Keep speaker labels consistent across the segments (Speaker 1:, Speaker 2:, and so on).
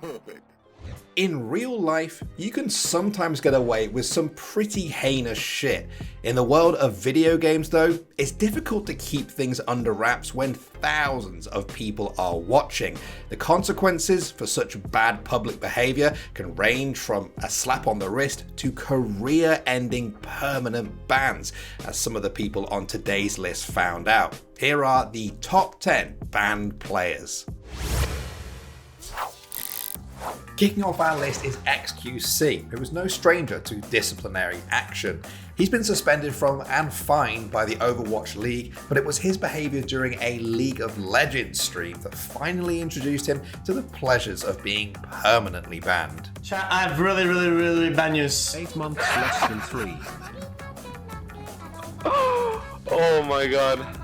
Speaker 1: Perfect.
Speaker 2: In real life, you can sometimes get away with some pretty heinous shit. In the world of video games though, it's difficult to keep things under wraps when thousands of people are watching. The consequences for such bad public behavior can range from a slap on the wrist to career-ending permanent bans, as some of the people on today's list found out. Here are the top 10 banned players. Kicking off our list is XQC, who is no stranger to disciplinary action. He's been suspended from and fined by the Overwatch League, but it was his behaviour during a League of Legends stream that finally introduced him to the pleasures of being permanently banned.
Speaker 3: Chat, I have really bad news.
Speaker 4: 8 months less than 3.
Speaker 5: Oh my god.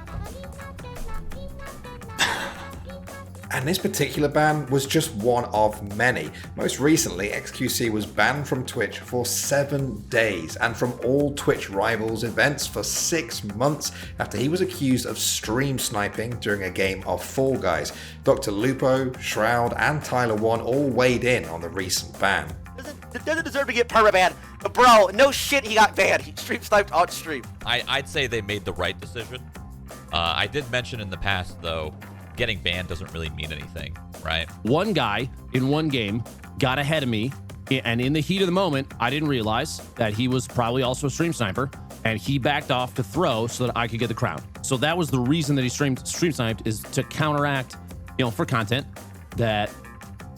Speaker 2: And this particular ban was just one of many. Most recently, XQC was banned from Twitch for 7 days and from all Twitch Rivals events for 6 months after he was accused of stream sniping during a game of Fall Guys. Dr. Lupo, Shroud, and Tyler One all weighed in on the recent ban.
Speaker 6: Doesn't deserve to get perma-banned, but bro, no shit, he got banned. He stream sniped on stream.
Speaker 7: I'd say they made the right decision. I did mention in the past, though, getting banned doesn't really mean anything, right?
Speaker 4: One guy in one game got ahead of me, and in the heat of the moment, I didn't realize that he was probably also a stream sniper, and he backed off to throw so that I could get the crown. So that was the reason that he stream sniped, is to counteract, for content, that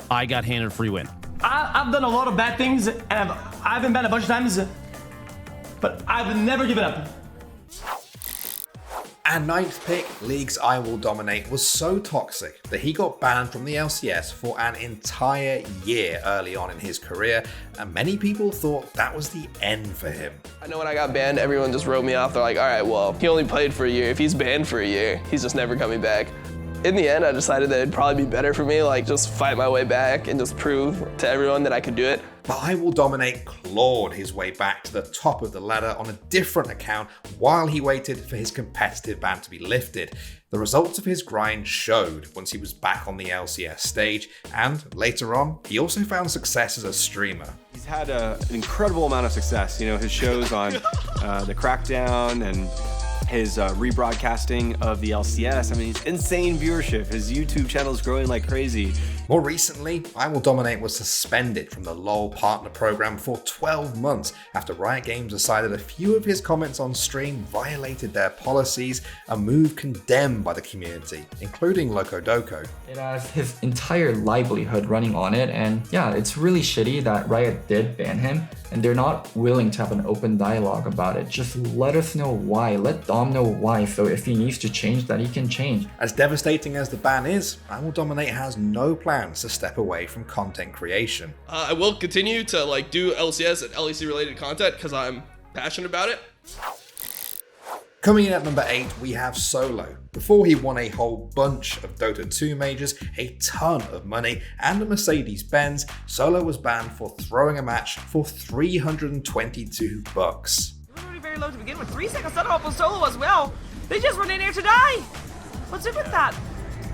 Speaker 4: I got handed a free win.
Speaker 3: I've done a lot of bad things, and I've been banned a bunch of times, but I've never given up.
Speaker 2: And ninth pick, League's I Will Dominate, was so toxic that he got banned from the LCS for an entire year early on in his career, and many people thought that was the end for him.
Speaker 5: I know when I got banned, everyone just wrote me off. They're like, all right, well, he only played for a year. If he's banned for a year, he's just never coming back. In the end, I decided that it'd probably be better for me, just fight my way back and just prove to everyone that I could do it.
Speaker 2: But I Will Dominate clawed his way back to the top of the ladder on a different account while he waited for his competitive ban to be lifted. The results of his grind showed once he was back on the LCS stage, and later on, he also found success as a streamer.
Speaker 8: He's had an incredible amount of success. His shows on the Crackdown and his rebroadcasting of the LCS. I mean, he's insane viewership. His YouTube channel is growing like crazy.
Speaker 2: More recently, I Will Dominate was suspended from the LoL partner program for 12 months after Riot Games decided a few of his comments on stream violated their policies, a move condemned by the community, including Locodoco.
Speaker 9: It has his entire livelihood running on it, and yeah, it's really shitty that Riot did ban him, and they're not willing to have an open dialogue about it. Just let us know why, let Dom know why, so if he needs to change that, he can change.
Speaker 2: As devastating as the ban is, I Will Dominate has no plans to step away from content creation.
Speaker 10: I will continue to do LCS and LEC related content because I'm passionate about it.
Speaker 2: Coming in at number 8, we have Solo. Before he won a whole bunch of Dota 2 majors, a ton of money, and a Mercedes-Benz, Solo was banned for throwing a match for $322.
Speaker 11: It was already very low to begin with. 3 seconds set off on Solo as well. They just run in here to die. What's up with that?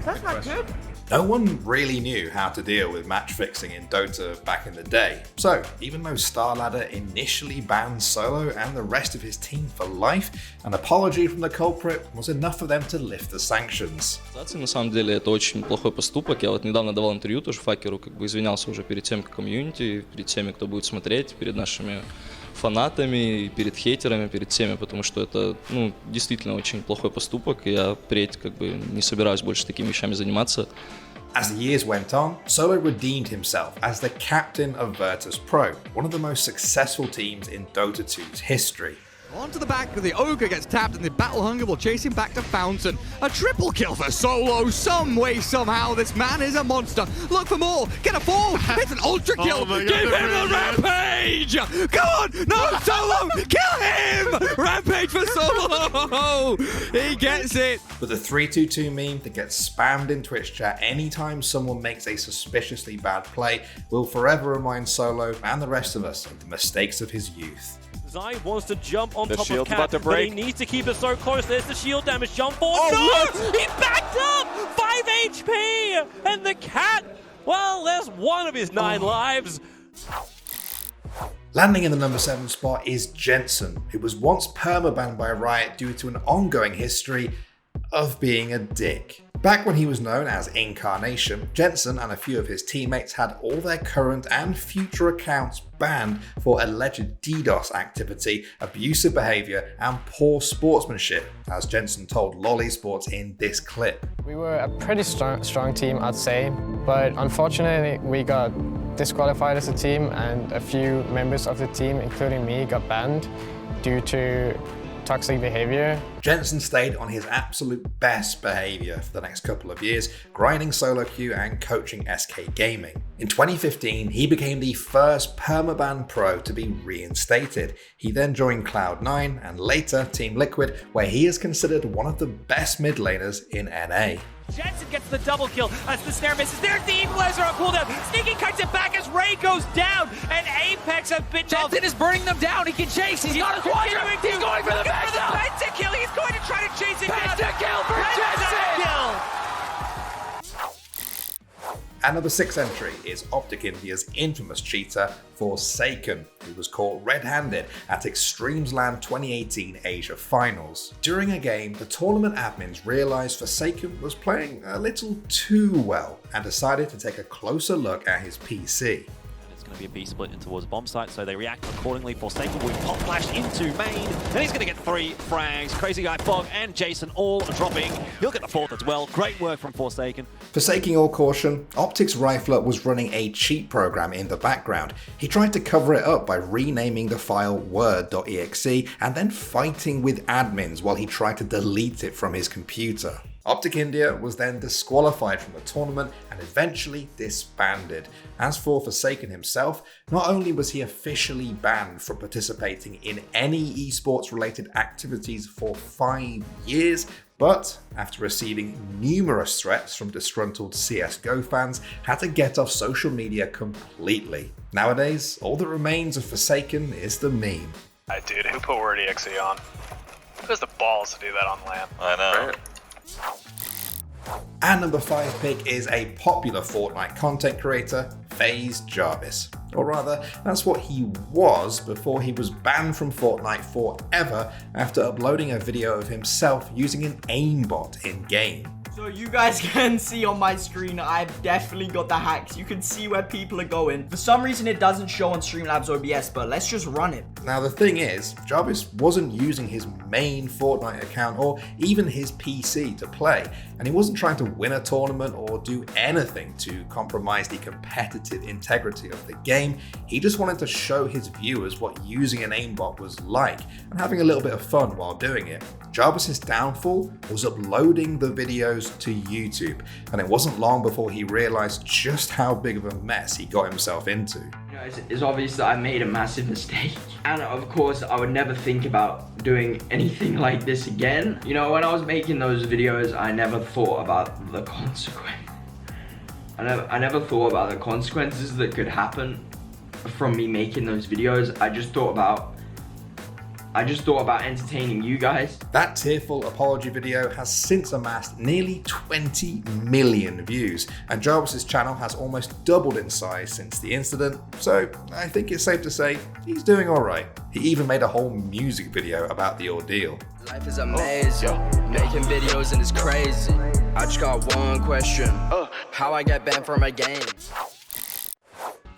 Speaker 11: That's not good.
Speaker 2: No one really knew how to deal with match fixing in Dota back in the day. So, even though StarLadder initially banned Solo and the rest of his team for life, an apology from the culprit was enough for them to lift the sanctions.
Speaker 12: На самом деле это очень плохой поступок. Я недавно давал интервью тоже Факеру, извинялся уже перед тем комьюнити, перед теми, кто будет смотреть, перед нашими фанатами, перед хейтерами, перед всеми, потому что это, действительно очень плохой поступок, и я впредь не собираюсь больше такими вещами заниматься.
Speaker 2: As the years went on, Solo redeemed himself as the captain of Virtus Pro, one of the most successful teams in Dota 2's history.
Speaker 13: Onto the back, the Ogre gets tapped and the Battle Hunger will chase him back to Fountain. A triple kill for Solo, some way, somehow. This man is a monster. Look for more, get a fall, it's an ultra kill. Give him a rampage! Come on, no, Solo, kill him! Rampage for Solo! He gets it.
Speaker 2: But the 322 meme that gets spammed in Twitch chat anytime someone makes a suspiciously bad play will forever remind Solo and the rest of us of the mistakes of his youth.
Speaker 14: Zai wants to jump on
Speaker 8: The
Speaker 14: top of
Speaker 8: shield's
Speaker 14: Cat,
Speaker 8: about to
Speaker 14: but
Speaker 8: break.
Speaker 14: he needs to keep it so close. There's the shield damage. Jump forward.
Speaker 8: Oh,
Speaker 14: No! He backed up! 5 HP! And the Cat Well, there's one of his 9 lives.
Speaker 2: Landing in the number 7 spot is Jensen, who was once permabanned by Riot due to an ongoing history of being a dick. Back when he was known as Incarnation, Jensen and a few of his teammates had all their current and future accounts banned for alleged DDoS activity, abusive behavior, and poor sportsmanship, as Jensen told LoL Esports in this clip.
Speaker 1: We were a pretty strong team, I'd say, but unfortunately we got disqualified as a team and a few members of the team, including me, got banned due to toxic behavior.
Speaker 2: Jensen stayed on his absolute best behavior for the next couple of years, grinding solo queue and coaching SK Gaming. In 2015, he became the first permaban pro to be reinstated. He then joined Cloud9 and later Team Liquid, where he is considered one of the best mid laners in NA.
Speaker 14: Jensen gets the double kill as the snare misses. There's the equalizer on cooldown. Sneaking kites it back as Ray goes down, and Apex have been
Speaker 13: Jensen is burning them down. He can chase. He's got a quadra. He's going for the
Speaker 14: pentakill. He's going to try to chase it down.
Speaker 13: Pentakill for Jensen.
Speaker 2: And number 6 entry is Optic India's infamous cheater, Forsaken, who was caught red-handed at Extremesland 2018 Asia Finals. During a game, the tournament admins realized Forsaken was playing a little too well and decided to take a closer look at his PC.
Speaker 14: Going to be a B split in towards bomb site, so they react accordingly. Forsaken will pop flash into main, and he's going to get 3 frags. Crazy Guy, Fog, and Jason all dropping. He'll get the 4th as well. Great work from Forsaken.
Speaker 2: Forsaking all caution, Optic's Rifler was running a cheat program in the background. He tried to cover it up by renaming the file word.exe and then fighting with admins while he tried to delete it from his computer. Optic India was then disqualified from the tournament and eventually disbanded. As for Forsaken himself, not only was he officially banned from participating in any esports related activities for 5 years, but after receiving numerous threats from disgruntled CSGO fans, had to get off social media completely. Nowadays, all that remains of Forsaken is the meme.
Speaker 15: Dude, who put word.exe on? Who has the balls to do that on LAN?
Speaker 16: I know.
Speaker 15: Right?
Speaker 2: And number 5 pick is a popular Fortnite content creator, FaZe Jarvis. Or rather, that's what he was before he was banned from Fortnite forever after uploading a video of himself using an aimbot in-game.
Speaker 17: So you guys can see on my screen, I've definitely got the hacks. You can see where people are going. For some reason, it doesn't show on Streamlabs OBS, but let's just run it.
Speaker 2: Now the thing is, Jarvis wasn't using his main Fortnite account or even his PC to play, and he wasn't trying to win a tournament or do anything to compromise the competitive integrity of the game. He just wanted to show his viewers what using an aimbot was like and having a little bit of fun while doing it. Jarvis's downfall was uploading the videos to YouTube, and it wasn't long before he realized just how big of a mess he got himself into.
Speaker 17: You know, it's obvious that I made a massive mistake, and of course I would never think about doing anything like this again. You know, when I was making those videos, I never thought about the consequence. I never thought about the consequences that could happen from me making those videos. I just thought about entertaining you guys.
Speaker 2: That tearful apology video has since amassed nearly 20 million views, and Jarvis's channel has almost doubled in size since the incident, so I think it's safe to say he's doing alright. He even made a whole music video about the ordeal.
Speaker 18: Life is amazing, making videos and it's crazy. I just got one question, how I get banned from a game.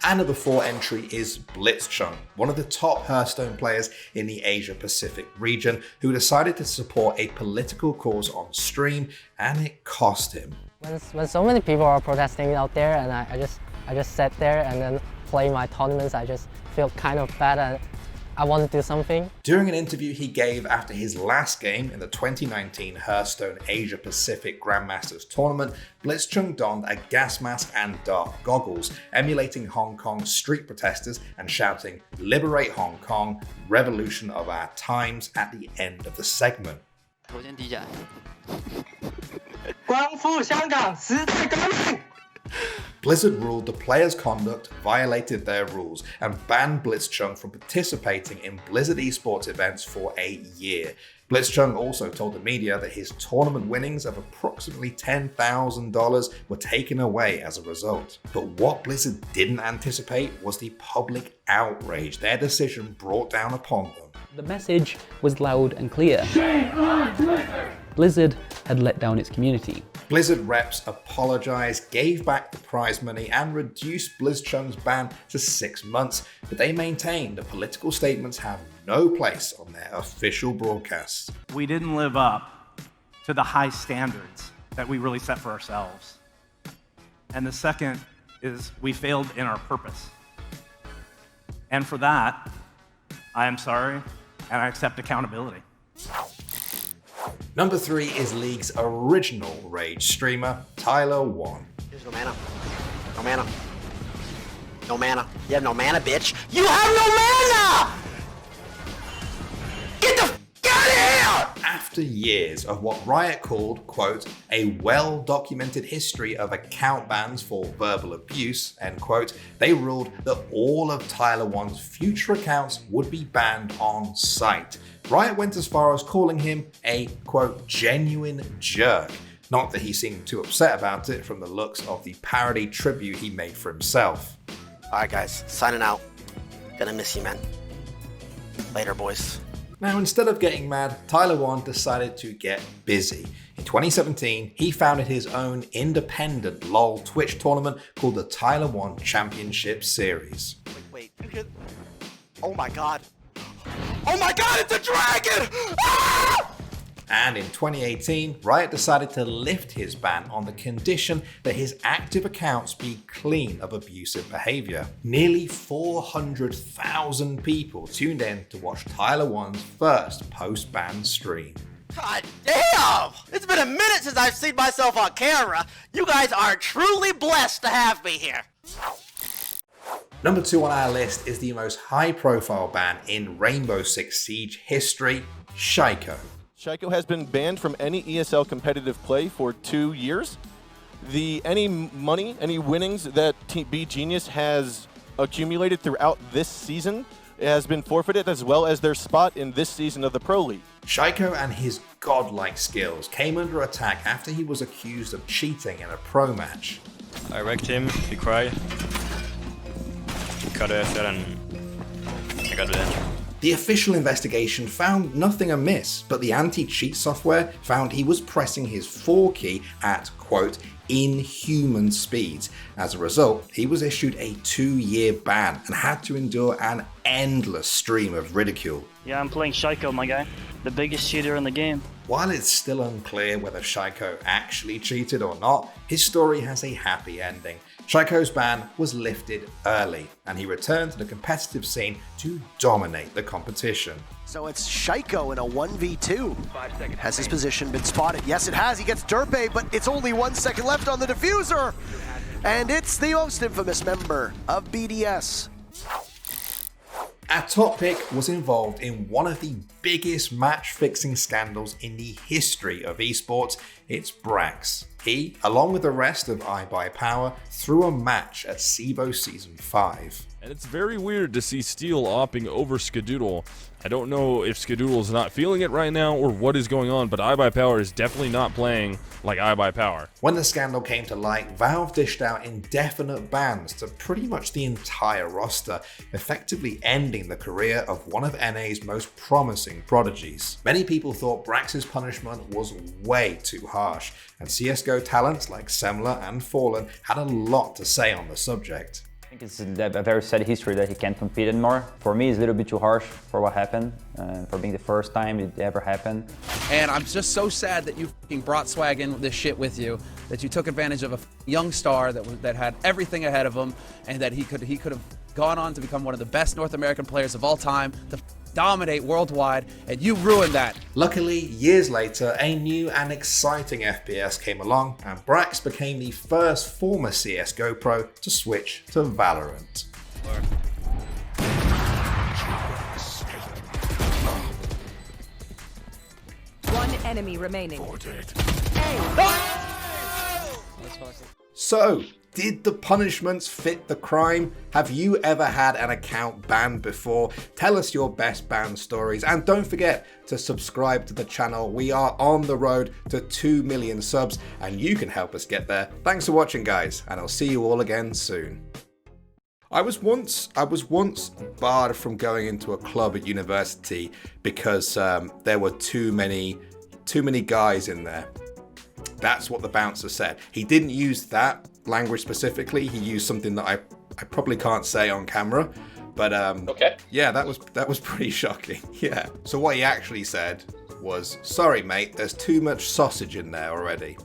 Speaker 2: And number 4 entry is Blitzchung, one of the top Hearthstone players in the Asia Pacific region, who decided to support a political cause on stream, and it cost him.
Speaker 19: When so many people are protesting out there, and I just sat there and then play my tournaments, I just feel kind of bad and I want to do something.
Speaker 2: During an interview he gave after his last game in the 2019 Hearthstone Asia Pacific Grandmasters tournament, Blitzchung donned a gas mask and dark goggles, emulating Hong Kong street protesters and shouting, "Liberate Hong Kong, revolution of our times" at the end of the segment. Blizzard ruled the players' conduct violated their rules and banned Blitzchung from participating in Blizzard esports events for a year. Blitzchung also told the media that his tournament winnings of approximately $10,000 were taken away as a result. But what Blizzard didn't anticipate was the public outrage their decision brought down upon them.
Speaker 16: The message was loud and clear. Blizzard had let down its community.
Speaker 2: Blizzard reps apologized, gave back the prize money, and reduced Blitzchung's ban to 6 months, but they maintained that political statements have no place on their official broadcasts.
Speaker 20: We didn't live up to the high standards that we really set for ourselves. And the second is we failed in our purpose. And for that, I am sorry, and I accept accountability.
Speaker 2: Number 3 is League's original Rage streamer, Tyler1.
Speaker 6: There's no mana. No mana. No mana. You have no mana, bitch. You have no mana! Get the f*** out of here!
Speaker 2: After years of what Riot called, quote, a well-documented history of account bans for verbal abuse, end quote, they ruled that all of Tyler1's future accounts would be banned on site. Riot went as far as calling him a, quote, genuine jerk. Not that he seemed too upset about it from the looks of the parody tribute he made for himself.
Speaker 6: Alright guys, signing out. Gonna miss you, man. Later, boys.
Speaker 2: Now, instead of getting mad, Tyler1 decided to get busy. In 2017, he founded his own independent LoL Twitch tournament called the Tyler1 Championship Series.
Speaker 6: Wait, you hear? Oh my god. Oh my god, it's a dragon! Ah!
Speaker 2: And in 2018, Riot decided to lift his ban on the condition that his active accounts be clean of abusive behavior. Nearly 400,000 people tuned in to watch Tyler1's first post-ban stream.
Speaker 6: God damn! It's been a minute since I've seen myself on camera. You guys are truly blessed to have me here.
Speaker 2: Number 2 on our list is the most high-profile ban in Rainbow Six Siege history, Shaiko.
Speaker 21: Shaiko has been banned from any ESL competitive play for 2 years. Any money, any winnings that B Genius has accumulated throughout this season has been forfeited, as well as their spot in this season of the Pro League.
Speaker 2: Shaiko and his godlike skills came under attack after he was accused of cheating in a pro match.
Speaker 22: I wrecked him, he cried. He cut it and I got it in.
Speaker 2: The official investigation found nothing amiss, but the anti-cheat software found he was pressing his 4 key at, quote, inhuman speeds. As a result, he was issued a 2-year ban and had to endure an endless stream of ridicule.
Speaker 23: Yeah, I'm playing Shaiko, my guy. The biggest cheater in the game.
Speaker 2: While it's still unclear whether Shaiko actually cheated or not, his story has a happy ending. Shaiko's ban was lifted early, and he returned to the competitive scene to dominate the competition.
Speaker 24: So it's Shaiko in a 1v2. 5 seconds. Has his position been spotted? Yes, it has. He gets Derpe, but it's only 1 second left on the diffuser. And it's the most infamous member of BDS.
Speaker 2: Our top pick was involved in one of the biggest match-fixing scandals in the history of esports. It's Brax. He, along with the rest of iBuyPower, threw a match at SIBO Season 5.
Speaker 25: And it's very weird to see Steel opping over Skadoodle. I don't know if Skadoodle's not feeling it right now or what is going on, but iBuyPower is definitely not playing like iBuyPower.
Speaker 2: When the scandal came to light, Valve dished out indefinite bans to pretty much the entire roster, effectively ending the career of one of NA's most promising prodigies. Many people thought Brax's punishment was way too harsh, and CSGO talents like Semler and Fallen had a lot to say on the subject.
Speaker 26: I think it's a very sad history that he can't compete anymore. For me, it's a little bit too harsh for what happened, for being the first time it ever happened.
Speaker 27: And I'm just so sad that you brought swag in this shit with you, that you took advantage of a young star that had everything ahead of him, and that he could have gone on to become one of the best North American players of all time, to dominate worldwide, and you ruined that.
Speaker 2: Luckily, years later, a new and exciting FPS came along, and Brax became the first former CSGO pro to switch to Valorant.
Speaker 28: One enemy remaining.
Speaker 2: So, Did the punishments fit the crime? Have you ever had an account banned before? Tell us your best ban stories, and don't forget to subscribe to the channel. We are on the road to 2 million subs, and you can help us get there. Thanks for watching, guys, and I'll see you all again soon. I was once barred from going into a club at university because there were too many guys in there. That's what the bouncer said. He didn't use that language specifically. He used something that I probably can't say on camera, but okay. Yeah, that was pretty shocking. Yeah. So what he actually said was, "Sorry, mate, there's too much sausage in there already."